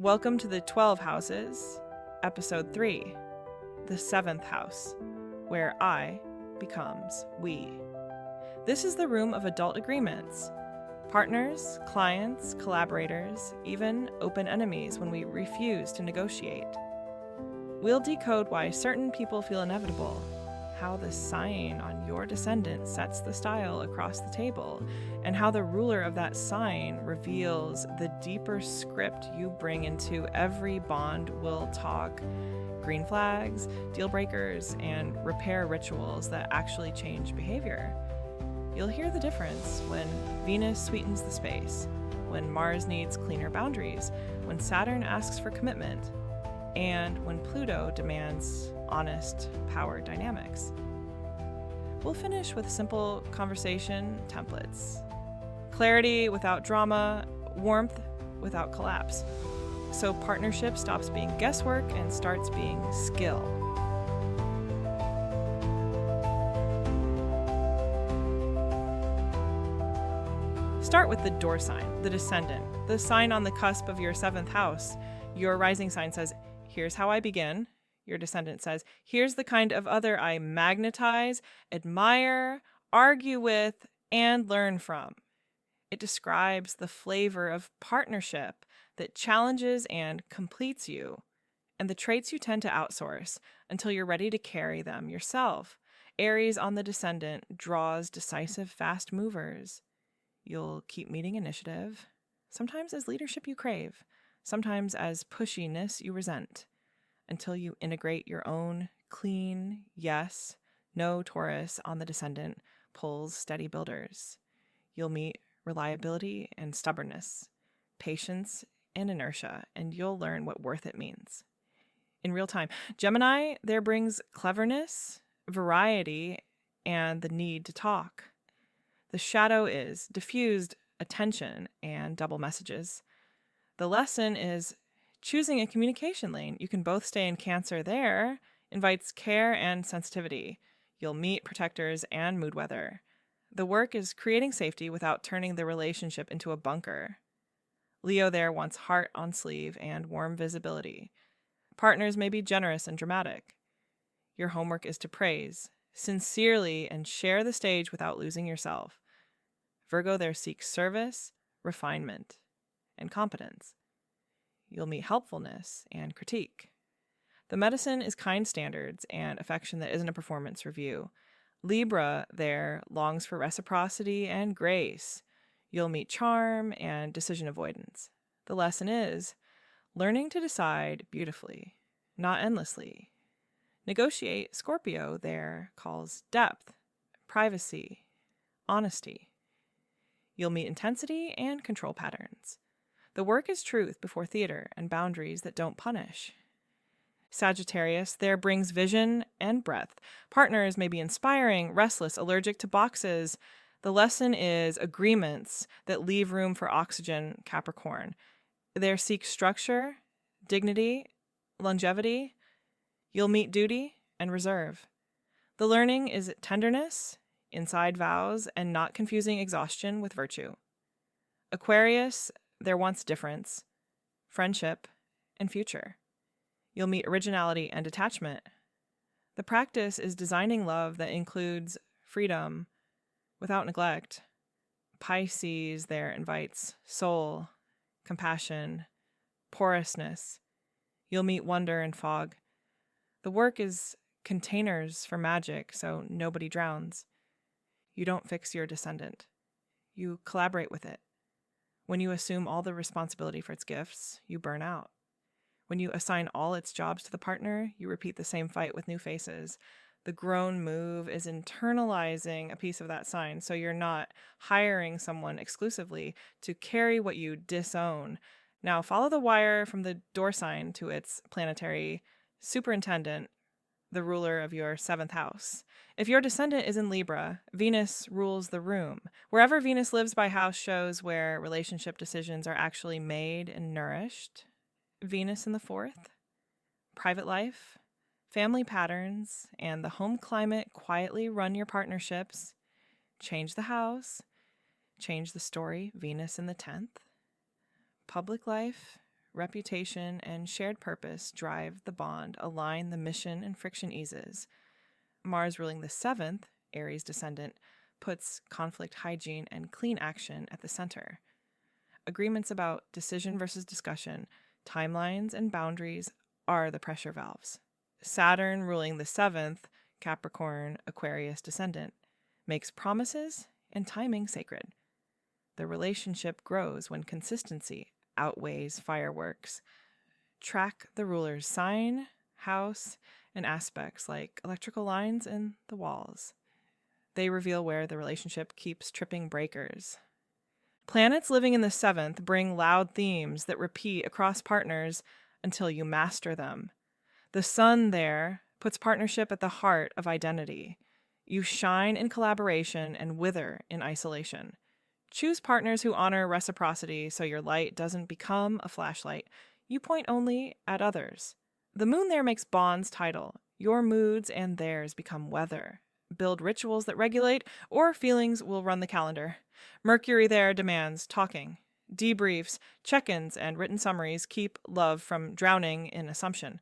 Welcome to the 12 Houses, Episode 3, the 7th House, where I becomes we. This is the room of adult agreements. Partners, clients, collaborators, even open enemies when we refuse to negotiate. We'll decode why certain people feel inevitable, how the sign on your descendant sets the style across the table, and how the ruler of that sign reveals the deeper script you bring into every bond we'll talk. Green flags, deal breakers, and repair rituals that actually change behavior. You'll hear the difference when Venus sweetens the space, when Mars needs cleaner boundaries, when Saturn asks for commitment, and when Pluto demands honest power dynamics. We'll finish with simple conversation templates. Clarity without drama, warmth without collapse. So partnership stops being guesswork and starts being skill. Start with the door sign, the descendant, the sign on the cusp of your 7th house. Your rising sign says, "Here's how I begin." Your descendant says, "Here's the kind of other I magnetize, admire, argue with, and learn from." It describes the flavor of partnership that challenges and completes you, and the traits you tend to outsource until you're ready to carry them yourself. Aries on the descendant draws decisive fast movers. You'll keep meeting initiative, sometimes as leadership you crave, sometimes as pushiness you resent, until you integrate your own clean yes, no Taurus on the descendant pulls steady builders. You'll meet reliability and stubbornness, patience and inertia, and you'll learn what worth it means. In real time, Gemini there brings cleverness, variety, and the need to talk. The shadow is diffused attention and double messages. The lesson is choosing a communication lane. You can both stay in Cancer there, invites care and sensitivity. You'll meet protectors and mood weather. The work is creating safety without turning the relationship into a bunker. Leo there wants heart on sleeve and warm visibility. Partners may be generous and dramatic. Your homework is to praise sincerely and share the stage without losing yourself. Virgo there seeks service, refinement, and competence. You'll meet helpfulness and critique. The medicine is kind standards and affection that isn't a performance review. Libra there longs for reciprocity and grace. You'll meet charm and decision avoidance. The lesson is learning to decide beautifully, not endlessly. Negotiate, Scorpio there calls depth, privacy, honesty. You'll meet intensity and control patterns. The work is truth before theater and boundaries that don't punish. Sagittarius there brings vision and breadth. Partners may be inspiring, restless, allergic to boxes. The lesson is agreements that leave room for oxygen, Capricorn. There seek structure, dignity, longevity. You'll meet duty and reserve. The learning is tenderness, inside vows, and not confusing exhaustion with virtue. Aquarius there wants difference, friendship, and future. You'll meet originality and detachment. The practice is designing love that includes freedom without neglect. Pisces there invites soul, compassion, porousness. You'll meet wonder and fog. The work is containers for magic so nobody drowns. You don't fix your descendant. You collaborate with it. When you assume all the responsibility for its gifts, you burn out. When you assign all its jobs to the partner, you repeat the same fight with new faces. The grown move is internalizing a piece of that sign, so you're not hiring someone exclusively to carry what you disown. Now follow the wire from the door sign to its planetary superintendent, the ruler of your 7th house. If your descendant is in Libra, Venus rules the room. Wherever Venus lives by house shows where relationship decisions are actually made and nourished. Venus in the 4th, private life, family patterns, and the home climate quietly run your partnerships. Change the house, change the story. Venus in the 10th, public life, reputation, and shared purpose drive the bond, align the mission, and friction eases. Mars ruling the 7th, Aries Descendant, puts conflict hygiene and clean action at the center. Agreements about decision versus discussion, timelines, and boundaries are the pressure valves. Saturn ruling the 7th, Capricorn, Aquarius Descendant, makes promises and timing sacred. The relationship grows when consistency outweighs fireworks. Track the ruler's sign, house, and aspects like electrical lines and the walls. They reveal where the relationship keeps tripping breakers. Planets living in the 7th bring loud themes that repeat across partners until you master them. The sun there puts partnership at the heart of identity. You shine in collaboration and wither in isolation. Choose partners who honor reciprocity so your light doesn't become a flashlight. You point only at others. The moon there makes bonds tidal. Your moods and theirs become weather. Build rituals that regulate, or feelings will run the calendar. Mercury there demands talking. Debriefs, check-ins, and written summaries keep love from drowning in assumption.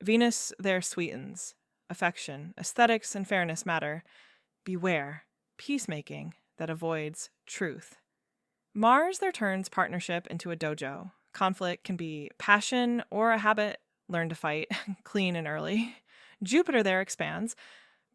Venus there sweetens. Affection, aesthetics, and fairness matter. Beware, peacemaking that avoids truth. Mars there turns partnership into a dojo. Conflict can be passion or a habit. Learn to fight, clean and early. Jupiter there expands.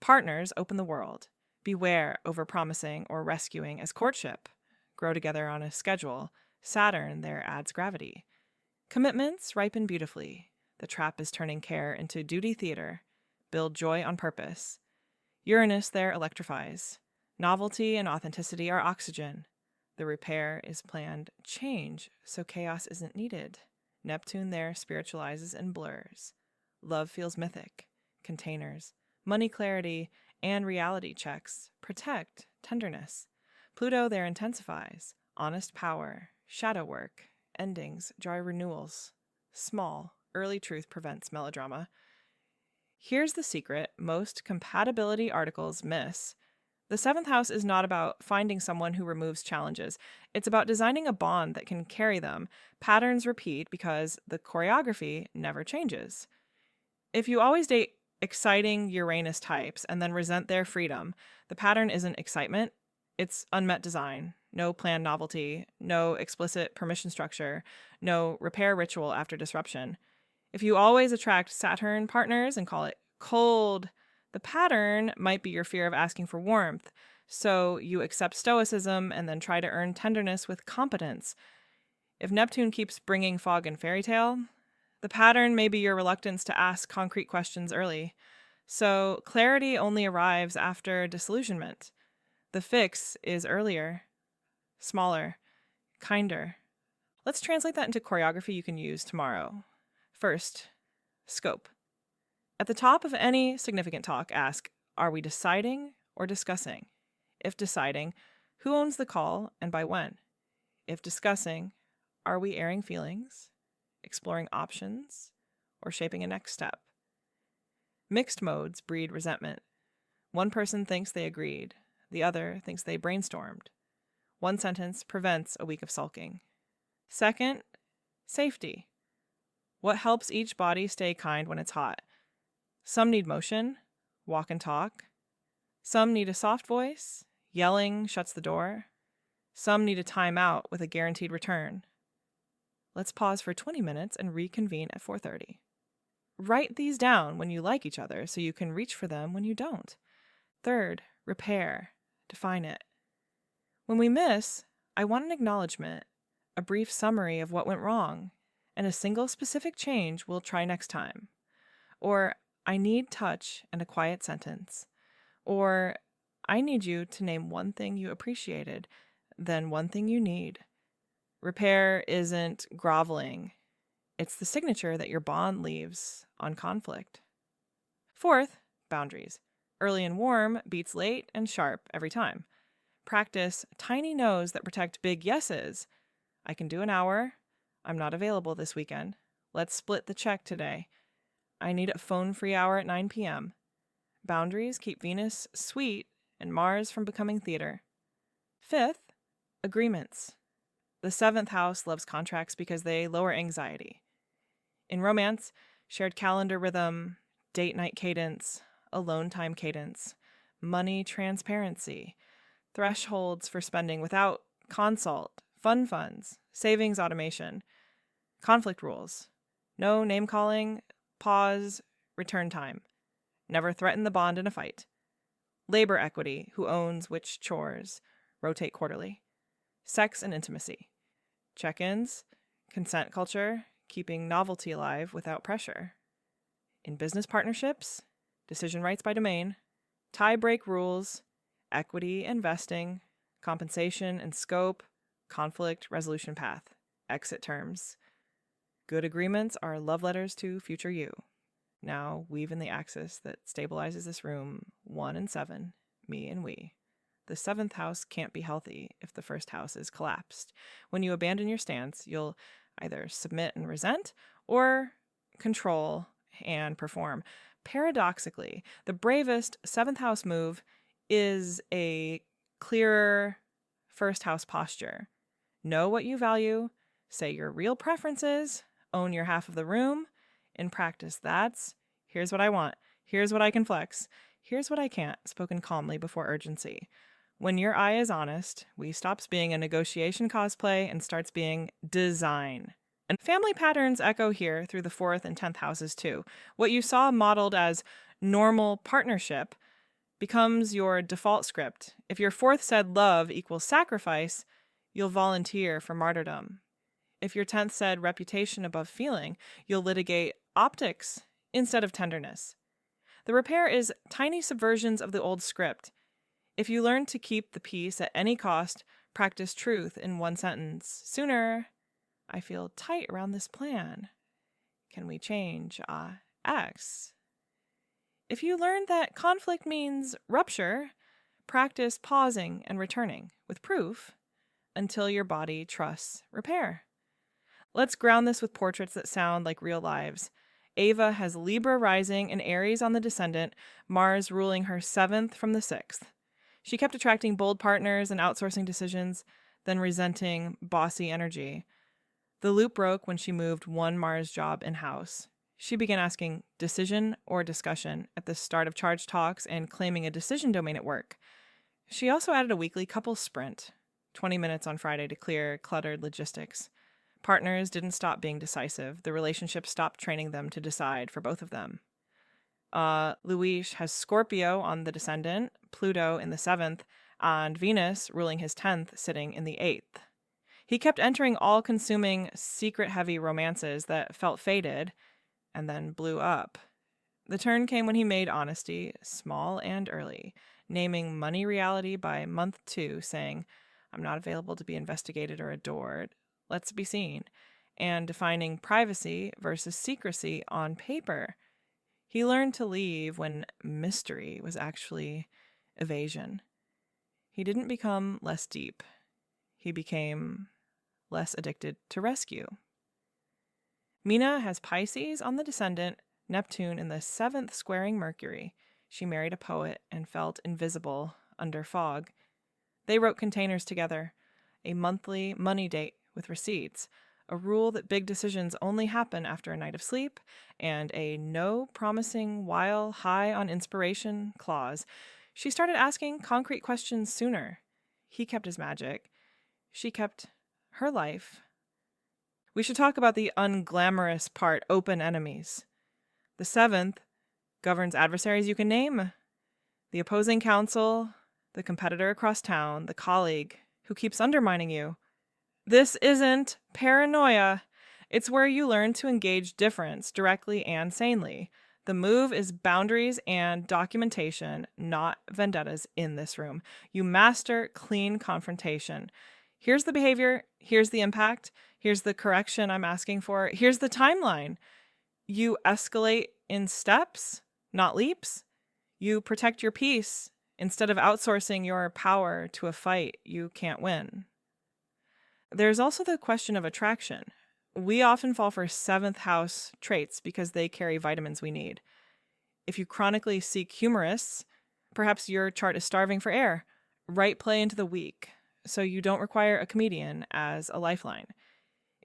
Partners open the world. Beware overpromising or rescuing as courtship. Grow together on a schedule. Saturn there adds gravity. Commitments ripen beautifully. The trap is turning care into duty theater. Build joy on purpose. Uranus there electrifies. Novelty and authenticity are oxygen. The repair is planned change, so chaos isn't needed. Neptune there spiritualizes and blurs. Love feels mythic. Containers. Money clarity and reality checks protect tenderness. Pluto there intensifies. Honest power, shadow work, endings, joy renewals. Small, early truth prevents melodrama. Here's the secret most compatibility articles miss. The 7th house is not about finding someone who removes challenges. It's about designing a bond that can carry them. Patterns repeat because the choreography never changes. If you always date exciting Uranus types and then resent their freedom, the pattern isn't excitement, it's unmet design. No planned novelty, no explicit permission structure, no repair ritual after disruption. If you always attract Saturn partners and call it cold, the pattern might be your fear of asking for warmth, so you accept stoicism and then try to earn tenderness with competence. If Neptune keeps bringing fog and fairy tale, the pattern may be your reluctance to ask concrete questions early. So clarity only arrives after disillusionment. The fix is earlier, smaller, kinder. Let's translate that into choreography you can use tomorrow. First, scope. At the top of any significant talk, ask, are we deciding or discussing? If deciding, who owns the call and by when? If discussing, are we airing feelings, exploring options, or shaping a next step? Mixed modes breed resentment. One person thinks they agreed, the other thinks they brainstormed. One sentence prevents a week of sulking. Second, safety. What helps each body stay kind when it's hot? Some need motion, walk and talk. Some need a soft voice, yelling shuts the door. Some need a timeout with a guaranteed return. Let's pause for 20 minutes and reconvene at 4:30. Write these down when you like each other so you can reach for them when you don't. Third, repair. Define it. When we miss, I want an acknowledgement, a brief summary of what went wrong, and a single specific change we'll try next time. Or, I need touch and a quiet sentence. Or, I need you to name one thing you appreciated, then one thing you need. Repair isn't groveling. It's the signature that your bond leaves on conflict. Fourth, boundaries. Early and warm beats late and sharp every time. Practice tiny no's that protect big yeses. I can do an hour. I'm not available this weekend. Let's split the check today. I need a phone-free hour at 9 p.m. Boundaries keep Venus sweet and Mars from becoming theater. Fifth, agreements. The seventh house loves contracts because they lower anxiety. In romance, shared calendar rhythm, date night cadence, alone time cadence, money transparency, thresholds for spending without consult, fun funds, savings automation, conflict rules, no name calling, pause, return time, never threaten the bond in a fight, labor equity, who owns which chores, rotate quarterly, sex and intimacy, check-ins, consent culture, keeping novelty alive without pressure. In business partnerships, decision rights by domain, tie-break rules, equity and vesting, compensation and scope, conflict resolution path, exit terms. Good agreements are love letters to future you. Now weave in the axis that stabilizes this room, 1 and 7, me and we. The seventh house can't be healthy if the first house is collapsed. When you abandon your stance, you'll either submit and resent or control and perform. Paradoxically, the bravest seventh house move is a clearer first house posture. Know what you value, say your real preferences, own your half of the room. In practice, that's here's what I want, here's what I can flex, here's what I can't, spoken calmly before urgency. When your eye is honest, we stops being a negotiation cosplay and starts being design. And family patterns echo here through the 4th and 10th houses too. What you saw modeled as normal partnership becomes your default script. If your 4th said love equals sacrifice, you'll volunteer for martyrdom. If your 10th said reputation above feeling, you'll litigate optics instead of tenderness. The repair is tiny subversions of the old script. If you learn to keep the peace at any cost, practice truth in one sentence. Sooner, I feel tight around this plan. Can we change X? If you learn that conflict means rupture, practice pausing and returning with proof until your body trusts repair. Let's ground this with portraits that sound like real lives. Ava has Libra rising and Aries on the Descendant, Mars ruling her 7th from the 6th. She kept attracting bold partners and outsourcing decisions, then resenting bossy energy. The loop broke when she moved one Mars job in-house. She began asking decision or discussion at the start of charge talks and claiming a decision domain at work. She also added a weekly couples sprint, 20 minutes on Friday to clear cluttered logistics. Partners didn't stop being decisive. The relationship stopped training them to decide for both of them. Luis has Scorpio on the Descendant, Pluto in the 7th, and Venus ruling his 10th sitting in the 8th. He kept entering all-consuming, secret-heavy romances that felt fated and then blew up. The turn came when he made honesty, small and early, naming money reality by month 2, saying, I'm not available to be investigated or adored. Let's be seen. And defining privacy versus secrecy on paper. He learned to leave when mystery was actually evasion. He didn't become less deep. He became less addicted to rescue. Mina has Pisces on the Descendant, Neptune in the 7th squaring Mercury. She married a poet and felt invisible under fog. They wrote containers together, a monthly money date with receipts, a rule that big decisions only happen after a night of sleep, and a no promising while high on inspiration clause. She started asking concrete questions sooner. He kept his magic. She kept her life. We should talk about the unglamorous part, open enemies. The 7th governs adversaries you can name. The opposing counsel, the competitor across town, the colleague who keeps undermining you. This isn't paranoia. It's where you learn to engage difference directly and sanely. The move is boundaries and documentation, not vendettas in this room. You master clean confrontation. Here's the behavior. Here's the impact. Here's the correction I'm asking for. Here's the timeline. You escalate in steps, not leaps. You protect your peace instead of outsourcing your power to a fight you can't win. There's also the question of attraction. We often fall for 7th house traits because they carry vitamins we need. If you chronically seek humorists, perhaps your chart is starving for air. Right play into the weak. so you don't require a comedian as a lifeline.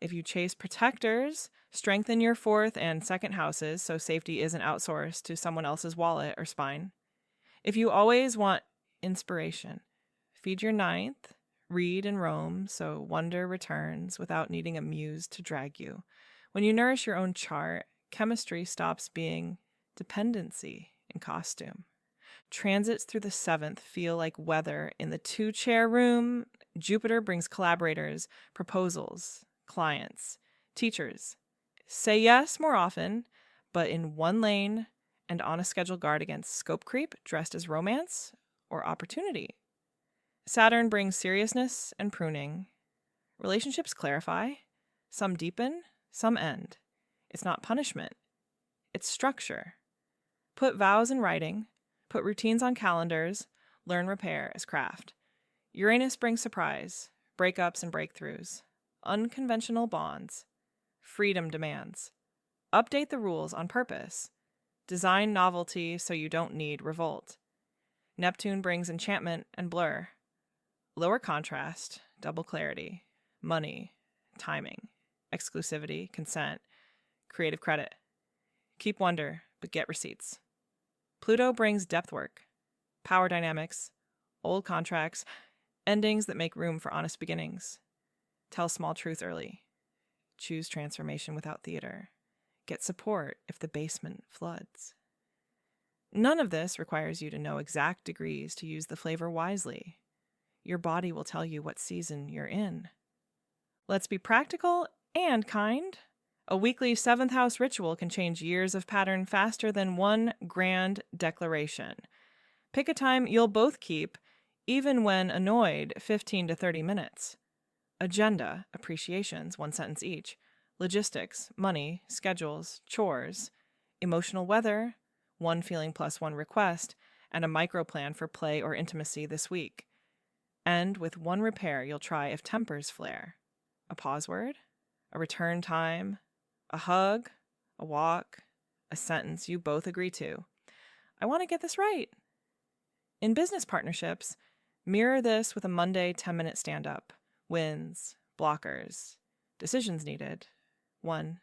If you chase protectors, strengthen your fourth and second houses so safety isn't outsourced to someone else's wallet or spine. If you always want inspiration, feed your ninth, read and roam so wonder returns without needing a muse to drag you. When you nourish your own chart, chemistry stops being dependency in costume. Transits through the seventh feel like weather in the 2-chair room. Jupiter brings collaborators, proposals, clients, teachers. Say yes more often, but in one lane and on a schedule, guard against scope creep dressed as romance or opportunity. Saturn brings seriousness and pruning. Relationships clarify. Some deepen, some end. It's not punishment. It's structure. Put vows in writing. Put routines on calendars. Learn repair as craft. Uranus brings surprise, breakups and breakthroughs. Unconventional bonds. Freedom demands. Update the rules on purpose. Design novelty so you don't need revolt. Neptune brings enchantment and blur. Lower contrast, double clarity, money, timing, exclusivity, consent, creative credit. Keep wonder, but get receipts. Pluto brings depth work, power dynamics, old contracts, endings that make room for honest beginnings. Tell small truth early. Choose transformation without theater. Get support if the basement floods. None of this requires you to know exact degrees to use the flavor wisely. Your body will tell you what season you're in. Let's be practical and kind. A weekly 7th house ritual can change years of pattern faster than one grand declaration. Pick a time you'll both keep, even when annoyed, 15 to 30 minutes. Agenda, appreciations, 1 sentence each. Logistics, money, schedules, chores. Emotional weather, 1 feeling plus 1 request, and a micro plan for play or intimacy this week. End with 1 repair you'll try if tempers flare. A pause word, a return time, a hug, a walk, a sentence you both agree to. I want to get this right. In business partnerships, mirror this with a Monday 10-minute stand-up. Wins, blockers, decisions needed. 1.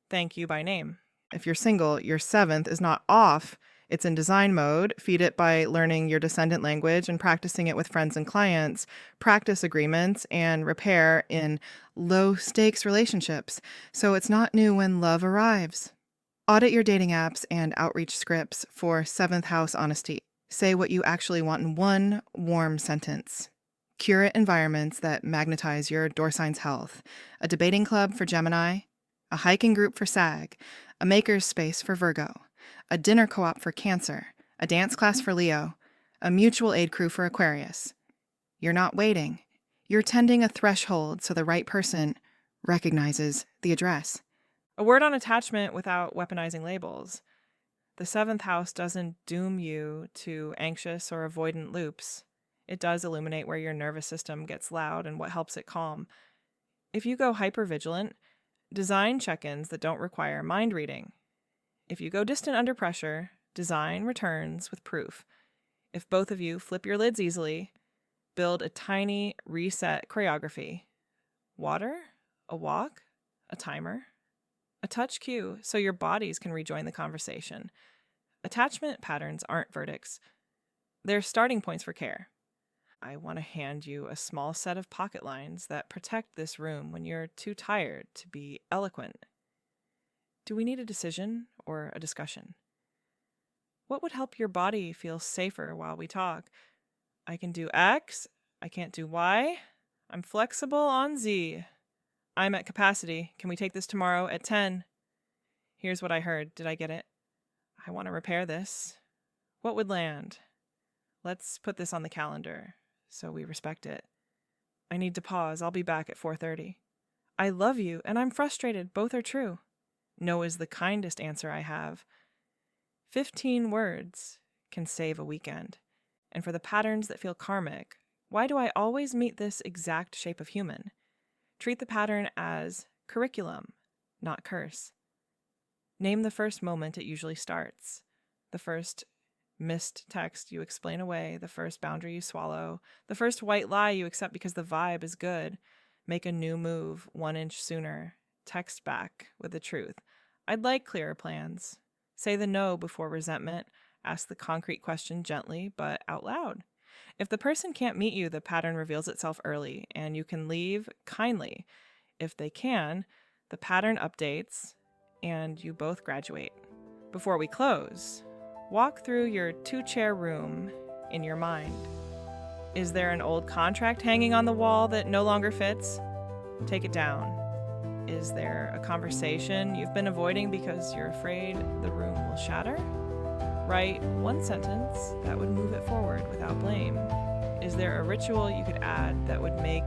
Thank you by name. If you're single, your 7th is not off. It's in design mode. Feed it by learning your Descendant language and practicing it with friends and clients. Practice agreements and repair in low-stakes relationships, so it's not new when love arrives. Audit your dating apps and outreach scripts for 7th house honesty. Say what you actually want in 1 warm sentence. Curate environments that magnetize your door sign's health. A debating club for Gemini, a hiking group for Sag, a maker's space for Virgo, a dinner co-op for Cancer, a dance class for Leo, a mutual aid crew for Aquarius. You're not waiting. You're tending a threshold so the right person recognizes the address. A word on attachment without weaponizing labels. The 7th house doesn't doom you to anxious or avoidant loops. It does illuminate where your nervous system gets loud and what helps it calm. If you go hypervigilant, design check-ins that don't require mind reading. If you go distant under pressure, design returns with proof. If both of you flip your lids easily, build a tiny reset choreography. Water, a walk, a timer, a touch cue so your bodies can rejoin the conversation. Attachment patterns aren't verdicts. They're starting points for care. I want to hand you a small set of pocket lines that protect this room when you're too tired to be eloquent. Do we need a decision or a discussion? What would help your body feel safer while we talk? I can do X. I can't do Y. I'm flexible on Z. I'm at capacity. Can we take this tomorrow at 10? Here's what I heard. Did I get it? I want to repair this. What would land? Let's put this on the calendar so we respect it. I need to pause. I'll be back at 4:30. I love you and I'm frustrated. Both are true. No is the kindest answer I have. 15 words can save a weekend. And for the patterns that feel karmic, why do I always meet this exact shape of human? Treat the pattern as curriculum, not curse. Name the first moment it usually starts. The first missed text you explain away, the first boundary you swallow, the first white lie you accept because the vibe is good. Make a new move 1 inch sooner. Text back with the truth. I'd like clearer plans. Say the no before resentment. Ask the concrete question gently, but out loud. If the person can't meet you, the pattern reveals itself early, and you can leave kindly. If they can, the pattern updates, and you both graduate. Before we close, walk through your 2-chair room in your mind. Is there an old contract hanging on the wall that no longer fits? Take it down. Is there a conversation you've been avoiding because you're afraid the room will shatter? Write 1 sentence that would move it forward without blame. Is there a ritual you could add that would make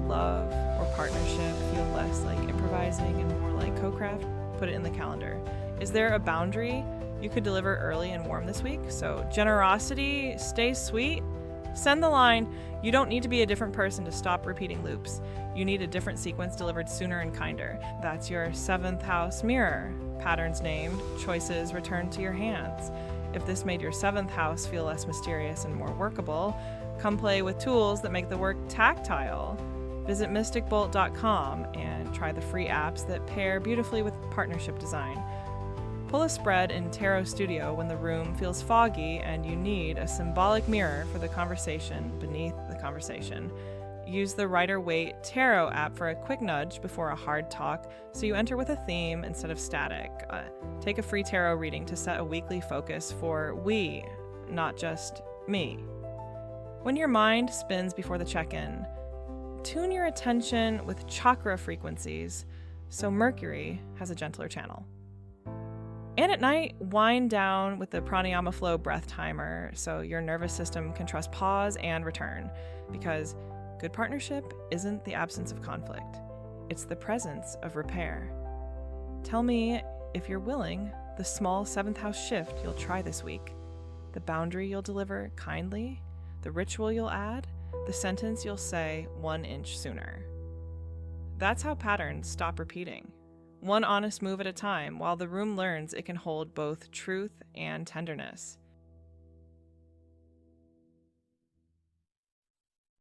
love or partnership feel less like improvising and more like co-craft? Put it in the calendar. Is there a boundary you could deliver early and warm this week? So generosity, stay sweet. Send the line, you don't need to be a different person to stop repeating loops. You need a different sequence delivered sooner and kinder. That's your 7th house mirror. Patterns named, choices returned to your hands. If this made your 7th house feel less mysterious and more workable, come play with tools that make the work tactile. Visit mysticbolt.com and try the free apps that pair beautifully with partnership design. Pull a spread in Tarot Studio when the room feels foggy and you need a symbolic mirror for the conversation beneath the conversation. Use the Rider-Waite Tarot app for a quick nudge before a hard talk so you enter with a theme instead of static. Take a free tarot reading to set a weekly focus for we, not just me. When your mind spins before the check-in, tune your attention with chakra frequencies so Mercury has a gentler channel. And at night, wind down with the pranayama flow breath timer so your nervous system can trust pause and return. Because good partnership isn't the absence of conflict, it's the presence of repair. Tell me, if you're willing, the small 7th house shift you'll try this week, the boundary you'll deliver kindly, the ritual you'll add, the sentence you'll say 1 inch sooner. That's how patterns stop repeating. 1 honest move at a time, while the room learns it can hold both truth and tenderness.